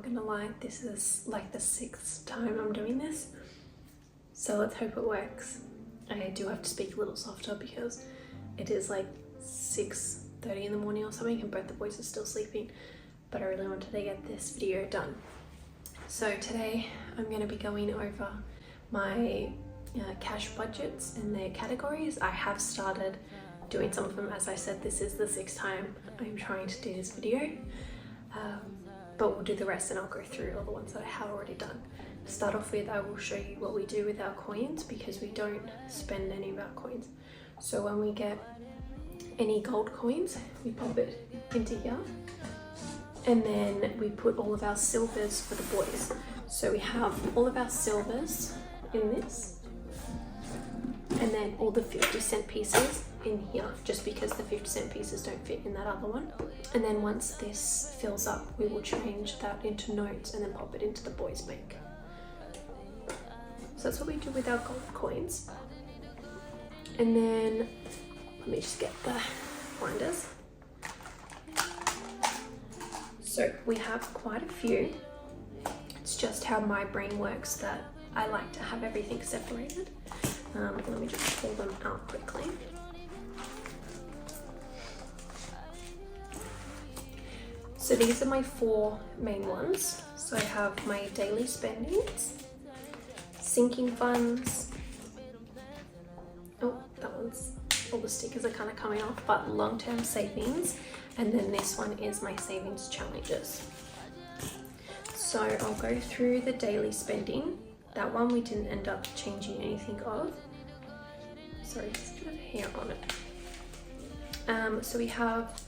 not gonna lie, this is like the 6th time I'm doing this, so let's hope it works. I do have to speak a little softer because it is like 6:30 in the morning or something and both the boys are still sleeping, but I really wanted to get this video done. So today I'm going to be going over my cash budgets and their categories. I have started doing some of them. As I said, this is the 6th time I'm trying to do this video, but we'll do the rest and I'll go through all the ones that I have already done. To start off with, I will show you what we do with our coins because we don't spend any of our coins. So when we get any gold coins, we pop it into here, and then we put all of our silvers for the boys. So we have all of our silvers in this, and then all the 50-cent pieces in here, just because the 50-cent pieces don't fit in that other one. And then once this fills up, we will change that into notes and then pop it into the boys' bank. So that's what we do with our gold coins. And then let me just get the binders. So we have quite a few. It's just how my brain works that I like to have everything separated. Let me just pull them out quickly. So these are my 4 main ones. So I have my daily spendings, sinking funds. Oh, that one's, all the stickers are kind of coming off, but long-term savings. And then this one is my savings challenges. So I'll go through the daily spending. That one we didn't end up changing anything of. Sorry, there's a bit of hair on it. So we have,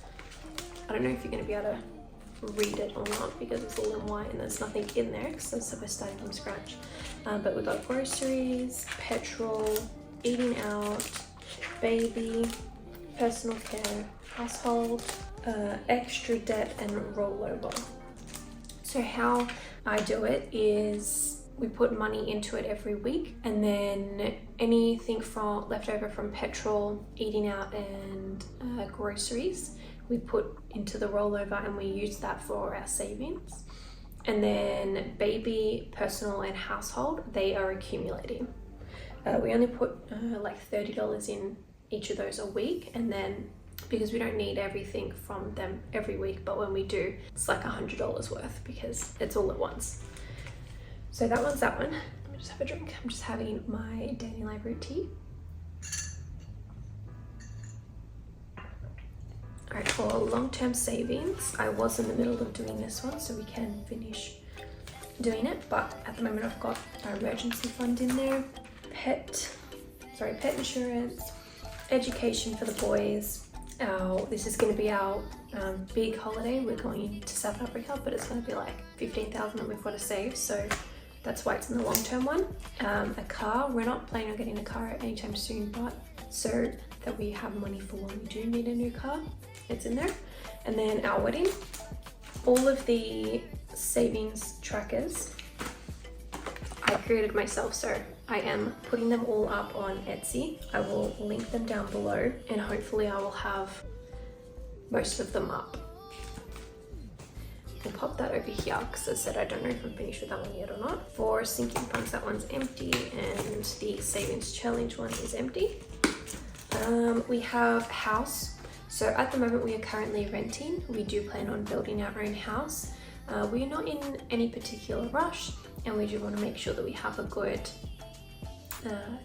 I don't know if you're going to be able to read it or not because it's all in white and there's nothing in there because we're starting from scratch. But we've got groceries, petrol, eating out, baby, personal care, household, extra debt, and rollover. So how I do it is we put money into it every week, and then anything from leftover from petrol, eating out, and groceries we put into the rollover, and we use that for our savings. And then baby, personal, and household, they are accumulating. We only put like $30 in each of those a week, and then because we don't need everything from them every week, but when we do, it's like $100 worth because it's all at once. So that one's that one. Let me just have a drink. I'm just having my daily library tea. All right, for long-term savings, I was in the middle of doing this one, so we can finish doing it, but at the moment I've got our emergency fund in there, pet insurance, education for the boys. This is going to be our big holiday. We're going to South Africa, but it's going to be like 15,000 that we've got to save, so that's why it's in the long-term one. A car, we're not planning on getting a car anytime soon, but so that we have money for when we do need a new car, it's in there. And then our wedding, all of the savings trackers I created myself, so I am putting them all up on Etsy. I will link them down below, and hopefully I will have most of them up. I'll pop that over here because I said I don't know if I'm finished with that one yet or not. For sinking funds, that one's empty, and the savings challenge one is empty. We have house. So at the moment we are currently renting. We do plan on building our own house. We are not in any particular rush, and we do want to make sure that we have a good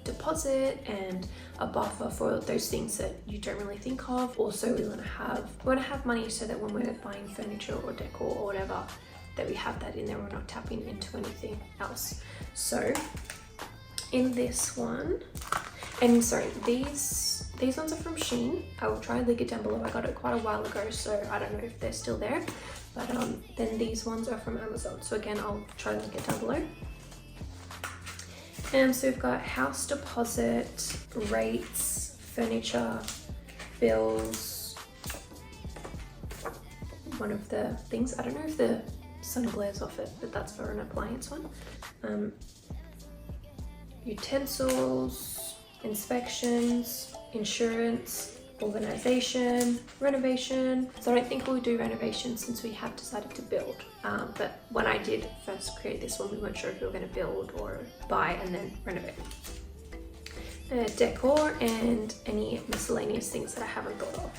deposit and a buffer for those things that you don't really think of. Also, we want to have money so that when we're buying furniture or decor or whatever, that we have that in there. We're not tapping into anything else. So in this one, and sorry, these ones are from Shein. I will try and link it down below. I got it quite a while ago, so I don't know if they're still there. But then these ones are from Amazon. So again, I'll try and link it down below. And so we've got house deposit, rates, furniture, bills. One of the things, I don't know if the sun glares off it, but that's for an appliance one. Utensils, inspections, insurance, organization, renovation. So I don't think we'll do renovation since we have decided to build. But when I did first create this one, we weren't sure if we were going to build or buy and then renovate. Decor and any miscellaneous things that I haven't thought of.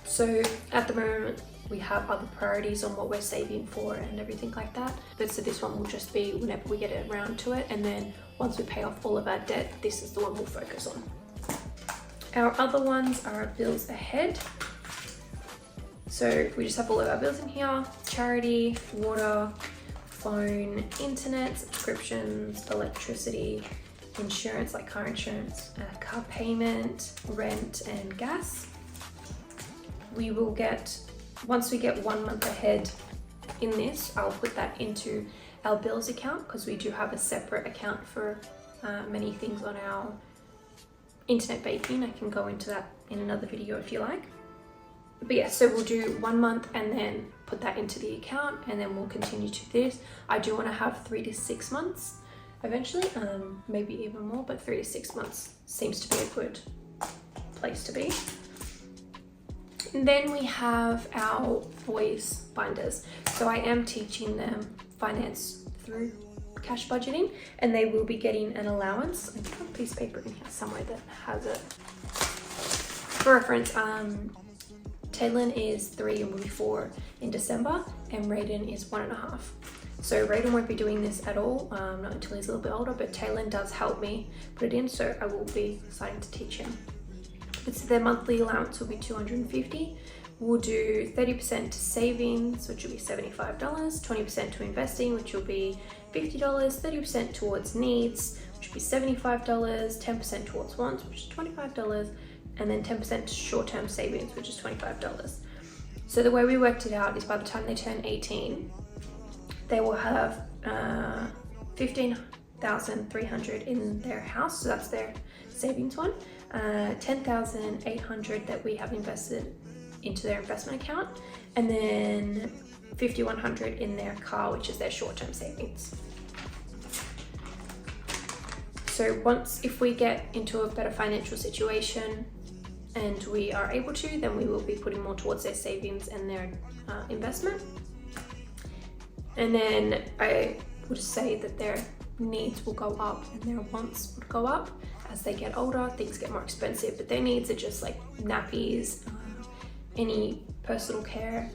So at the moment, we have other priorities on what we're saving for and everything like that. But so this one will just be whenever we get around to it. And then once we pay off all of our debt, this is the one we'll focus on. Our other ones are our bills ahead. So we just have all of our bills in here: charity, water, phone, internet, subscriptions, electricity, insurance like car insurance, car payment, rent and gas. We will get, once we get 1 month ahead in this, I'll put that into our bills account because we do have a separate account for many things on our internet banking. I can go into that in another video if you like. But yeah, so we'll do 1 month and then put that into the account, and then we'll continue to this. I do want to have 3 to 6 months eventually, maybe even more, but 3 to 6 months seems to be a good place to be. And then we have our boys binders. So I am teaching them finance through cash budgeting, and they will be getting an allowance. I have a piece of paper in here somewhere that has it. For reference, Taylin is 3 and will be 4 in December, and Raiden is 1.5. So Raiden won't be doing this at all, not until he's a little bit older, but Taylin does help me put it in, so I will be starting to teach him. So their monthly allowance will be $250. We'll do 30% to savings, which will be $75, 20% to investing, which will be $50, 30% towards needs, which will be $75, 10% towards wants, which is $25, and then 10% to short-term savings, which is $25. So the way we worked it out is by the time they turn 18, they will have $15,300 in their house, so that's their savings one. $10,800 that we have invested into their investment account, and then $5,100 in their car, which is their short-term savings. So if we get into a better financial situation and we are able to, then we will be putting more towards their savings and their investment. And then I would say that their needs will go up and their wants would go up. As they get older, things get more expensive, but their needs are just like nappies, any personal care,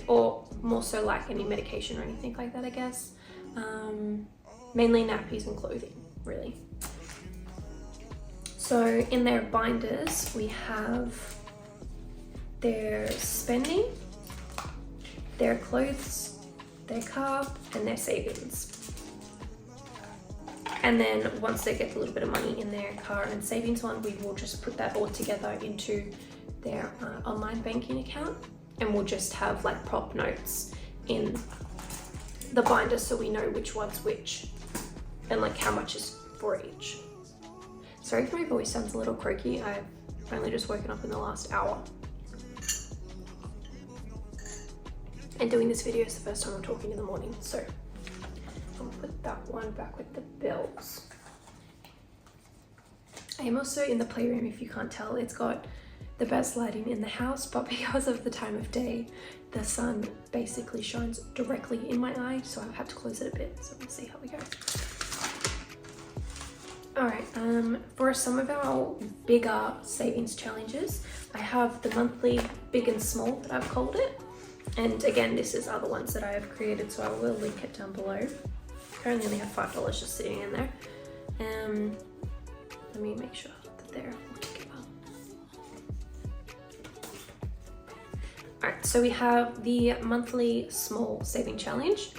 or more so like any medication or anything like that, I guess. Mainly nappies and clothing, really. So in their binders, we have their spending, their clothes, their car, and their savings. And then once they get a little bit of money in their car and savings one, we will just put that all together into their online banking account, and we'll just have like prop notes in the binder so we know which one's which and like how much is for each. Sorry if my voice sounds a little croaky. I've only just woken up in the last hour. And doing this video is the first time I'm talking in the morning, so I'll put that one back with the bills. I am also in the playroom, if you can't tell. It's got the best lighting in the house, but because of the time of day, the sun basically shines directly in my eye, so I've had to close it a bit, so we'll see how we go. Alright, for some of our bigger savings challenges, I have the monthly big and small that I've called it. And again, this is other ones that I have created, so I will link it down below. Currently only have $5 just sitting in there. Let me make sure that they're all together. Alright, so we have the monthly small saving challenge.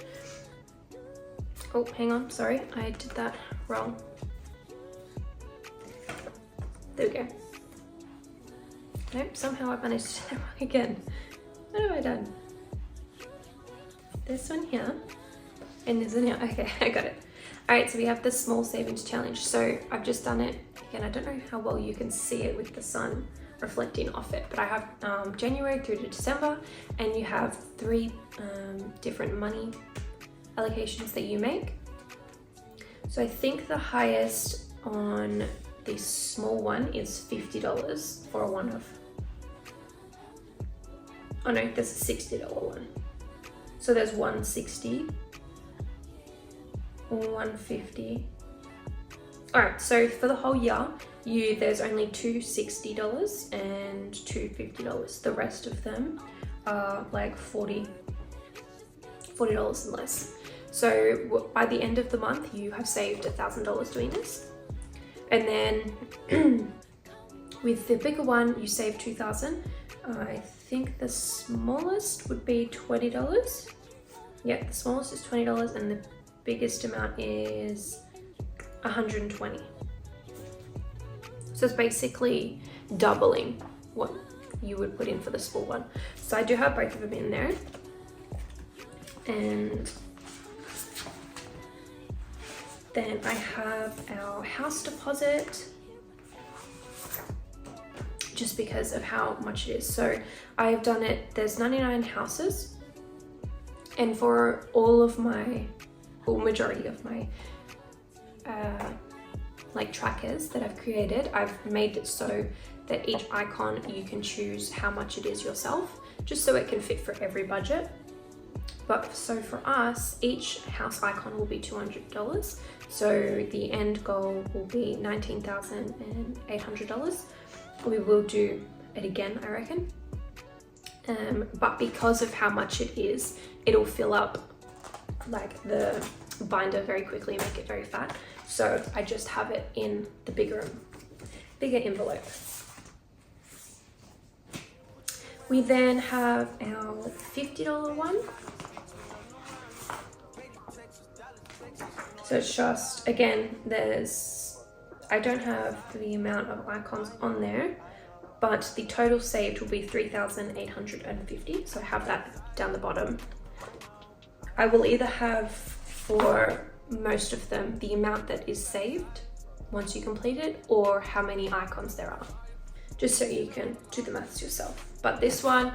Oh, hang on, sorry, I did that wrong. There we go. Nope, somehow I've managed to do it wrong again. What have I done? This one here, and this one here. Okay, I got it. All right, so we have the small savings challenge. So I've just done it. Again, I don't know how well you can see it with the sun reflecting off it, but I have January through to December, and you have 3 different money allocations that you make. So I think the highest on the small one is $50 for a one-off. Oh no, there's a $60 one. So there's $160, $150. All right, so for the whole year, there's only two $60 and two $50. The rest of them are like $40 and less. So by the end of the month, you have saved $1,000 doing this. And then with the bigger one, you save $2,000. I think the smallest would be $20. Yeah, the smallest is $20 and the biggest amount is $120. So it's basically doubling what you would put in for the small one. So I do have both of them in there. And then I have our house deposit, just because of how much it is. So I've done it, there's 99 houses, and for all of my, or majority of my like trackers that I've created, I've made it so that each icon you can choose how much it is yourself, just so it can fit for every budget. But so for us, each house icon will be $200. So the end goal will be $19,800. We will do it again, I reckon. But because of how much it is, it'll fill up like the binder very quickly, make it very fat. So I just have it in the bigger envelope. We then have our $50 one. So it's just, again, I don't have the amount of icons on there, but the total saved will be 3,850. So I have that down the bottom. I will either have, for most of them, the amount that is saved once you complete it, or how many icons there are, just so you can do the maths yourself. But this one,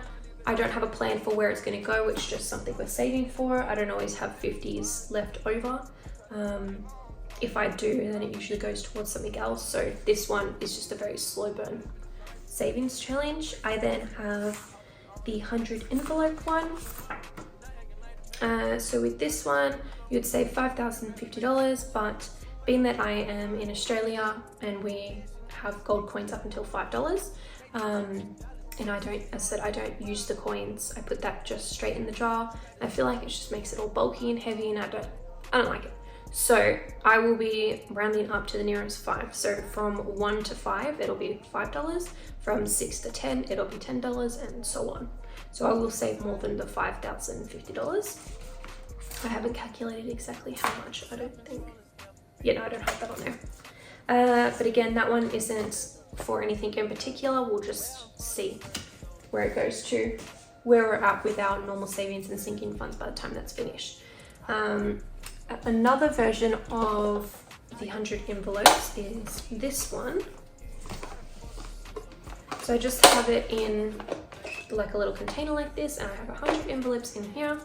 I don't have a plan for where it's going to go. It's just something we're saving for. I don't always have 50s left over. If I do, then it usually goes towards something else. So this one is just a very slow burn savings challenge. I then have the 100 envelope one. So with this one, you'd save $5,050, but being that I am in Australia and we have gold coins up until $5, and I don't use the coins. I put that just straight in the jar. I feel like it just makes it all bulky and heavy, and I don't like it. So I will be rounding up to the nearest 5. So from 1 to 5, it'll be $5. From 6 to 10, it'll be $10, and so on. So I will save more than the $5,050. I haven't calculated exactly how much, I don't think. Yeah, no, I don't have that on there. But again, that one isn't for anything in particular. We'll just see where it goes to, where we're at with our normal savings and sinking funds by the time that's finished. Another version of the 100 envelopes is this one. So I just have it in like a little container like this, and I have 100 envelopes in here.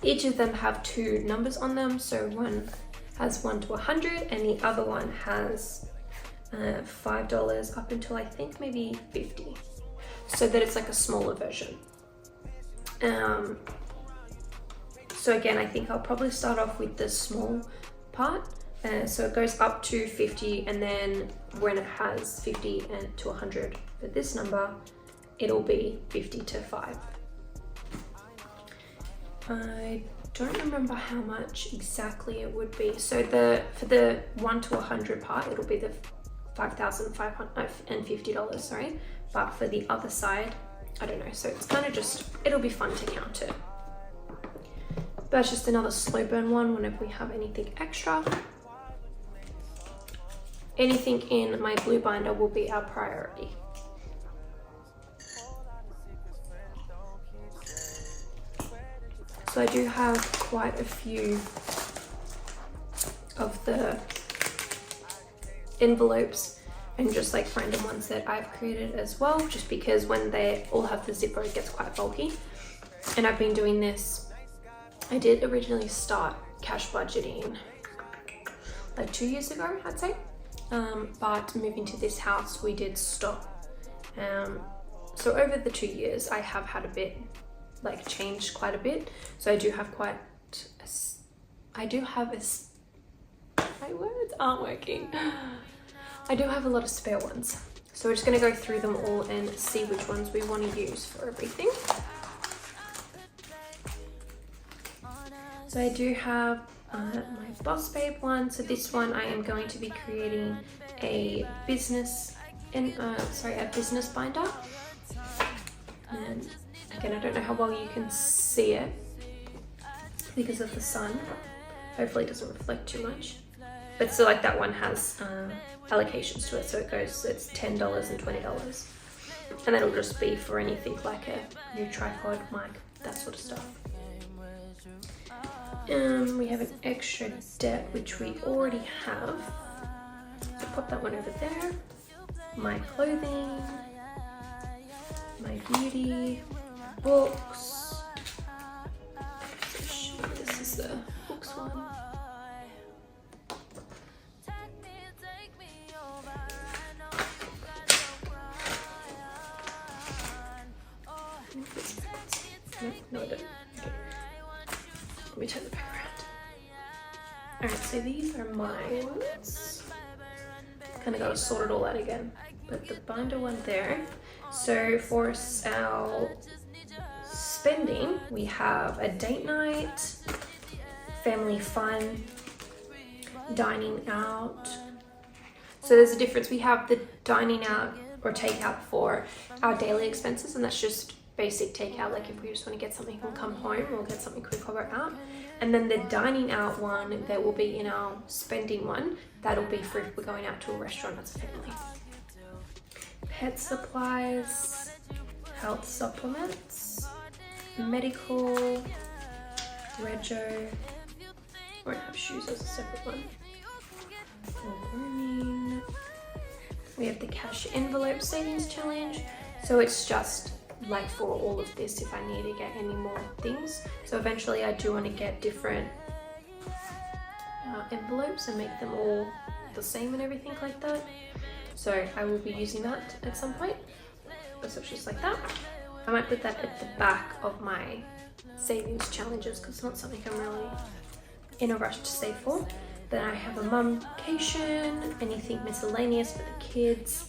Each of them have 2 numbers on them. So one has 1 to 100 and the other one has $5 up until I think maybe 50, so that it's like a smaller version. So again, I think I'll probably start off with the small part. So it goes up to 50, and then when it has 50 and to 100 for this number, it'll be 50 to 5. I don't remember how much exactly it would be. So for the 1 to 100 part, it'll be the $5,550, sorry. But for the other side, I don't know. So it's kind of just, it'll be fun to count it. That's just another slow burn one whenever we have anything extra. Anything in my blue binder will be our priority. So I do have quite a few of the envelopes and just like random ones that I've created as well, just because when they all have the zipper, it gets quite bulky. And I've been doing this, I did originally start cash budgeting like 2 years ago, I'd say. but moving to this house we did stop. So over the 2 years I have had a bit, like, changed quite a bit. So I do have my words aren't working. I do have a lot of spare ones. So we're just going to go through them all and see which ones we want to use for everything. So I do have my Boss Babe one. So this one I am going to be creating a business binder. And again, I don't know how well you can see it because of the sun. Hopefully it doesn't reflect too much. But so like that one has allocations to it. So it's $10 and $20. And that'll just be for anything like a new tripod, mic, that sort of stuff. We have an extra deck which we already have. So pop that one over there. My clothing, my beauty, books. This is the books one. No, I don't. Okay. Let me turn the back around. Alright, so these are mine. Kind of got to sort it all out again. But the binder one there. So for our spending, we have a date night, family fun, dining out. So there's a difference. We have the dining out or takeout for our daily expenses, and that's just basic takeout, like if we just want to get something and come home, we'll get something quick while we're out. And then the dining out one that will be in our spending one, that'll be for if we're going out to a restaurant as a family. Pet supplies, health supplements, medical, rego, won't have shoes as a separate one. Grooming. We have the cash envelope savings challenge, so it's just like for all of this if I need to get any more things. So eventually I do want to get different envelopes and make them all the same and everything like that. So I will be using that at some point. So it's just like that. I might put that at the back of my savings challenges because it's not something I'm really in a rush to save for. Then I have a mumcation, anything miscellaneous for the kids,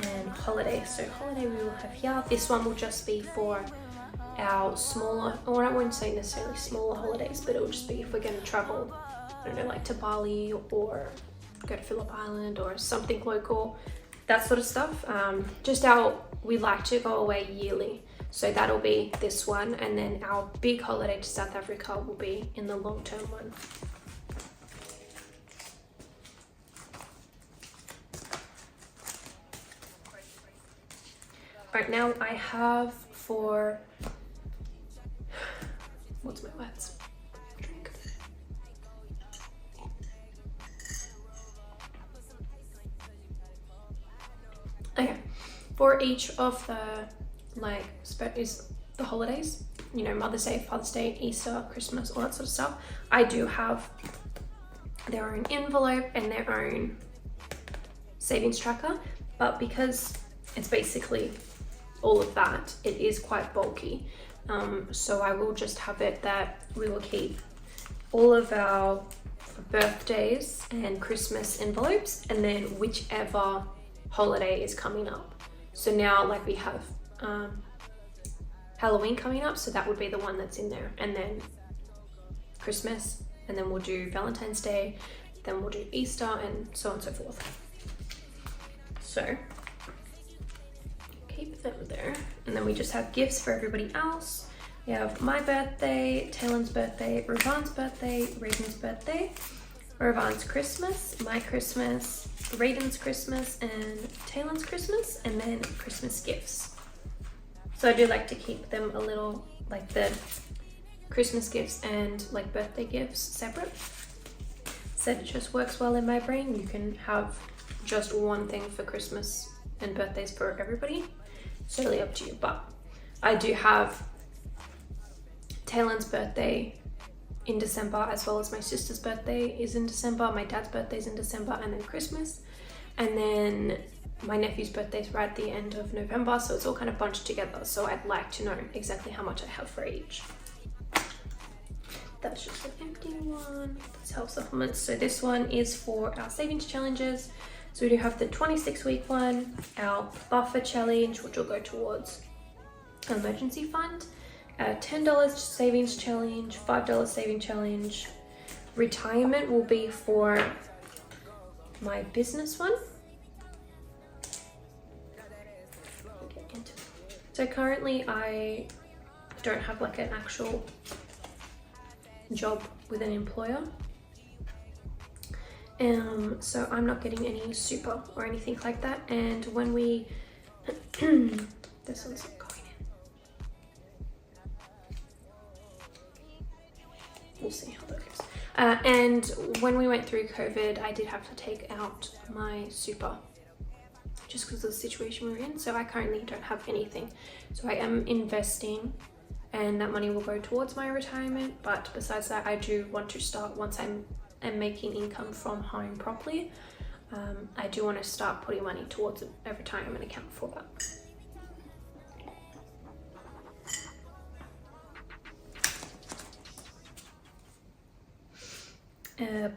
and holiday. So holiday we will have here. This one will just be for our smaller, or I wouldn't say necessarily smaller holidays, but it will just be if we're going to travel, I don't know, like to Bali or go to Phillip Island or something local, that sort of stuff. We like to go away yearly. So that'll be this one, and then our big holiday to South Africa will be in the long-term one. Right now I have for, what's my words? Drink. Okay, for each of the is the holidays, you know, Mother's Day, Father's Day, Easter, Christmas, all that sort of stuff, I do have their own envelope and their own savings tracker, but because it's basically all of that, it is quite bulky. So I will just have it that we will keep all of our birthdays and Christmas envelopes, and then whichever holiday is coming up. So now like we have Halloween coming up, so that would be the one that's in there, and then Christmas, and then we'll do Valentine's Day, then we'll do Easter, and so on and so forth. So keep them there. And then we just have gifts for everybody else. We have my birthday, Talon's birthday, Ravan's birthday, Raiden's birthday, Ravan's Christmas, my Christmas, Raiden's Christmas, and Talon's Christmas, and then Christmas gifts. So I do like to keep them a little, like the Christmas gifts and like birthday gifts separate. So it just works well in my brain. You can have just one thing for Christmas and birthdays for everybody. It's totally up to you, but I do have Talon's birthday in December, as well as my sister's birthday is in December, my dad's birthday is in December, and then Christmas. And then my nephew's birthday's right at the end of November, so it's all kind of bunched together. So I'd like to know exactly how much I have for each. That's just an empty one. That's health supplements. So this one is for our savings challenges. So we do have the 26-week one, our buffer challenge, which will go towards an emergency fund, $10 savings challenge, $5 saving challenge. Retirement will be for my business one. So currently I don't have like an actual job with an employer. So I'm not getting any super or anything like that. And when we, this one's not going in. We'll see how that goes. And when we went through COVID, I did have to take out my super just because of the situation we're in. So I currently don't have anything. So I am investing and that money will go towards my retirement. But besides that, I do want to start, once I'm making income from home properly, I do want to start putting money towards a retirement account for that.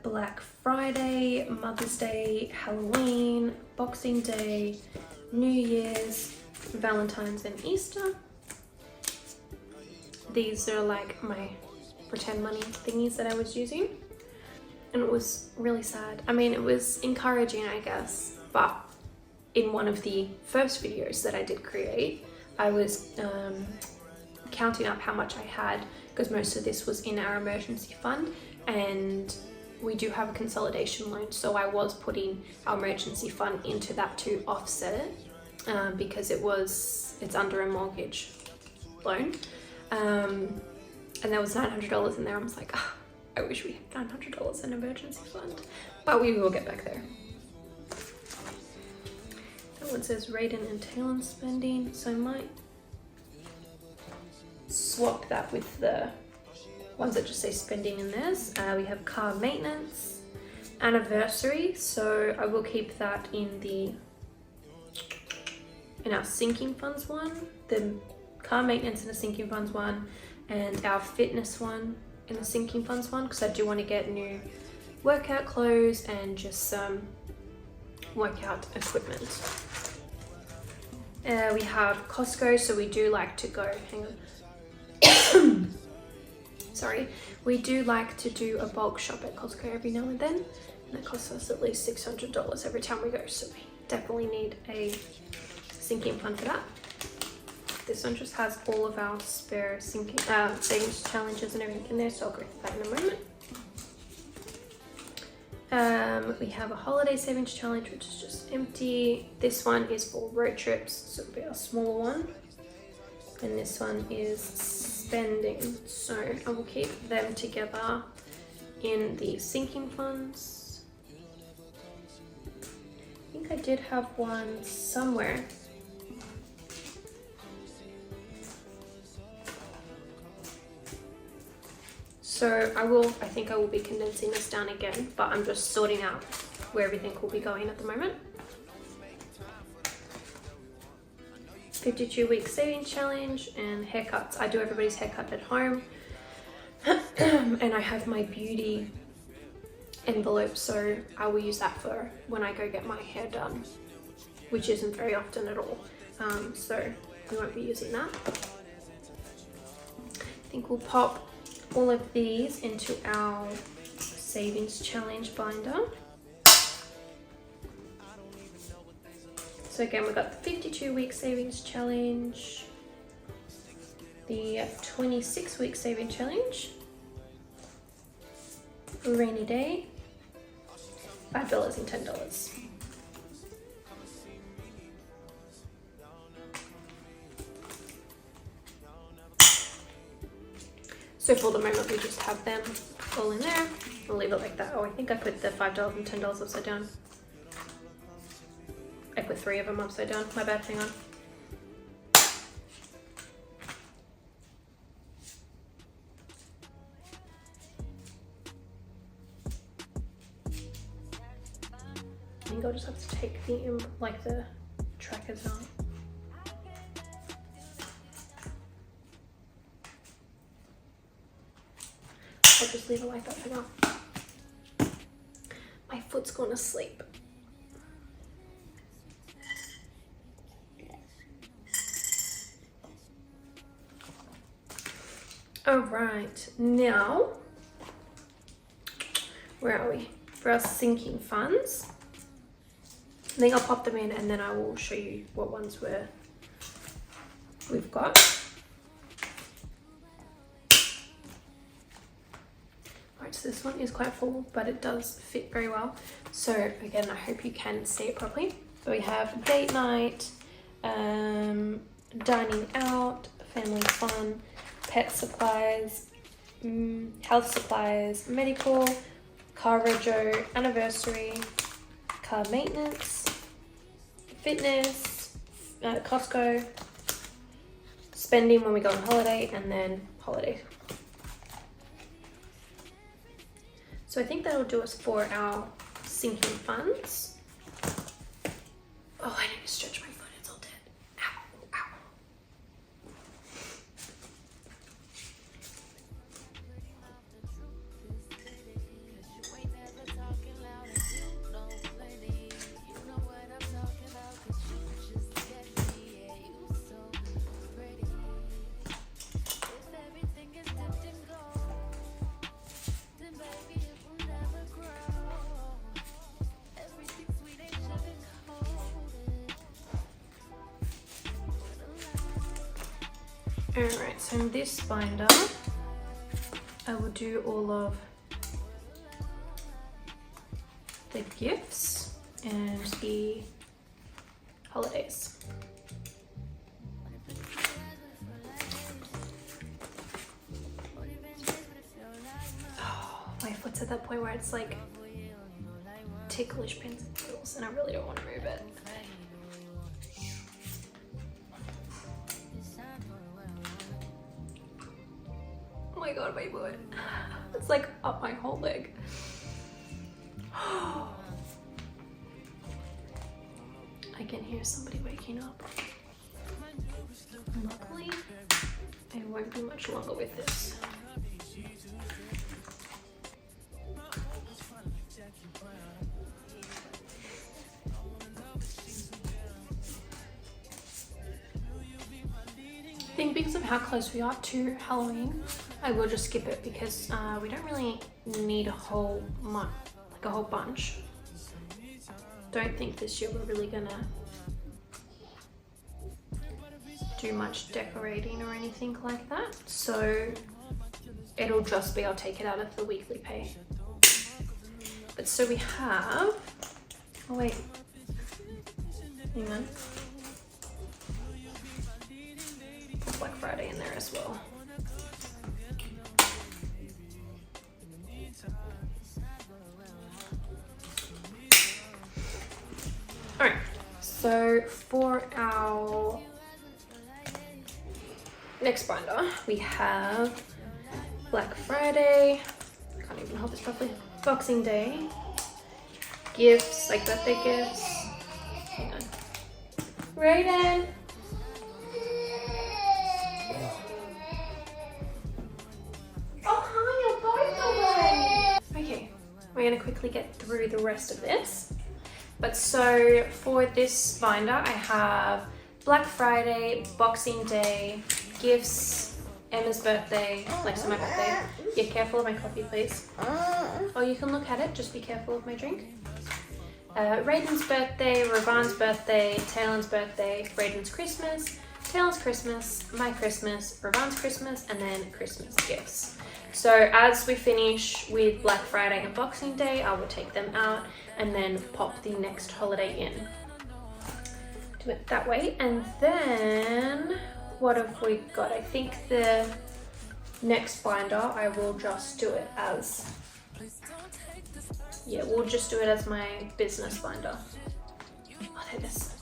Black Friday, Mother's Day, Halloween, Boxing Day, New Year's, Valentine's and Easter. These are like my pretend money thingies that I was using. And it was really sad. I mean, it was encouraging, I guess, but in one of the first videos that I did create, I was counting up how much I had, because most of this was in our emergency fund, and we do have a consolidation loan, so I was putting our emergency fund into that to offset it, because it's under a mortgage loan, and there was $900 in there. I was like, oh, I wish we had $900 in emergency fund, but we will get back there. That one says Raiden and Talon spending, so I might swap that with the ones that just say spending in theirs. We have car maintenance, anniversary, so I will keep that in our sinking funds one, the car maintenance in the sinking funds one, and our fitness one in the sinking funds one, because I do want to get new workout clothes and just some workout equipment. We have Costco, so we do like to go, hang on. Sorry, we do like to do a bulk shop at Costco every now and then, and it costs us at least $600 every time we go, so we definitely need a sinking fund for that. This one just has all of our spare sinking savings challenges and everything in there, so I'll go through that in a moment. We have a holiday savings challenge, which is just empty. This one is for road trips, so it'll be a smaller one. And this one is spending, so I will keep them together in the sinking funds. I think I did have one somewhere. So I think I will be condensing this down again, but I'm just sorting out where everything will be going at the moment. 52-week savings challenge and haircuts. I do everybody's haircut at home. And I have my beauty envelope, so I will use that for when I go get my hair done, which isn't very often at all. So we won't be using that. I think we'll pop all of these into our savings challenge binder. So again, we've got the 52-week savings challenge, the 26-week saving challenge, rainy day, $5 and $10. So for the moment, we just have them all in there. I'll leave it like that. Oh, I think I put the $5 and $10 upside down. I put 3 of them upside down. My bad, hang on. think I'll just have to take the like the trackers out. I'll just leave it like that for now. My foot's gone to sleep. Alright, now, where are we? For our sinking funds. I think I'll pop them in and then I will show you what ones we've got. Alright, so this one is quite full, but it does fit very well. So again, I hope you can see it properly. So we have date night, dining out, family fun, pet supplies, health supplies, medical, car rego, anniversary, car maintenance, fitness, Costco, spending when we go on holiday, and then holiday. So I think that'll do us for our sinking funds. Oh, I need to stretch my foot, it's all dead. Ow, ow. Alright, so in this binder, I will do all of the gifts and the holidays. Oh, my foot's at that point where it's like ticklish pins and needles, and I really don't want to move it. Oh my god, my foot. It's like up my whole leg. I can hear somebody waking up. Luckily, I won't be much longer with this. I think because of how close we are to Halloween, I will just skip it because we don't really need a whole bunch. Don't think this year we're really gonna do much decorating or anything like that. So it'll just be, I'll take it out of the weekly pay. But so we have, oh wait, hang on. Put Black Friday in there as well. Alright, so for our next binder, we have Black Friday, can't even hold this properly, Boxing Day, gifts, like birthday gifts, hang on, Raiden! Oh hi, you're both away! Okay, we're gonna quickly get through the rest of this. But so for this binder, I have Black Friday, Boxing Day, gifts, Emma's birthday, like so my birthday. Yeah, careful of my coffee, please. Oh, you can look at it, just be careful of my drink. Raiden's birthday, Ravan's birthday, Talon's birthday, Raiden's Christmas, Talon's Christmas, my Christmas, Ravan's Christmas, and then Christmas gifts. So as we finish with Black Friday and Boxing Day, I will take them out and then pop the next holiday in. Do it that way. And then what have we got? I think the next binder, I will just do it as, yeah, we'll just do it as my business binder. Oh, there it is.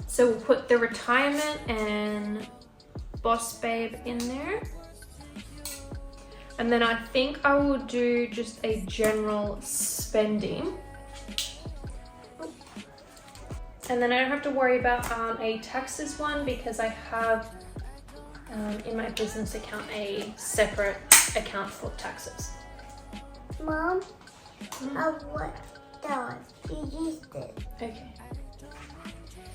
So we'll put the retirement and Boss Babe in there. And then I think I will do just a general spending. And then I don't have to worry about a taxes one because I have in my business account a separate account for taxes. Mom, what does you use it? Okay.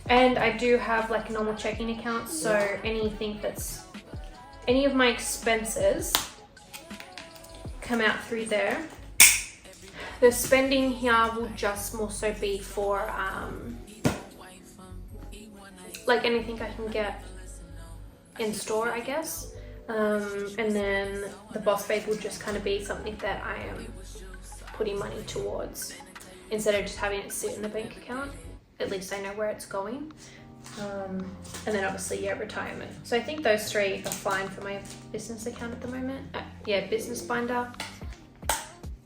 And I do have like a normal checking account, so any of my expenses come out through there. The spending here will just more so be for like anything I can get in store, I guess. And then the Boss Babe will just kind of be something that I am putting money towards instead of just having it sit in the bank account. At least I know where it's going. And then obviously, yeah, retirement. So I think those three are fine for my business account at the moment. Yeah, business binder.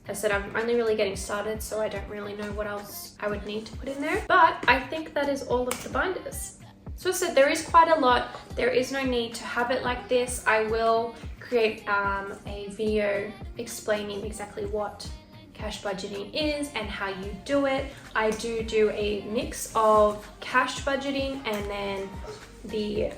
As I said, I'm only really getting started, so I don't really know what else I would need to put in there. But I think that is all of the binders. So as I said, there is quite a lot. There is no need to have it like this. I will create a video explaining exactly what cash budgeting is and how you do it. I do a mix of cash budgeting and then the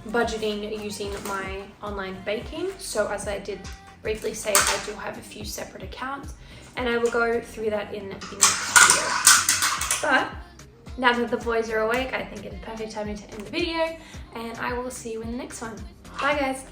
budgeting using my online baking. So as I did briefly say, I do have a few separate accounts and I will go through that in the next video. But now that the boys are awake, I think it's a perfect time to end the video and I will see you in the next one. Bye guys.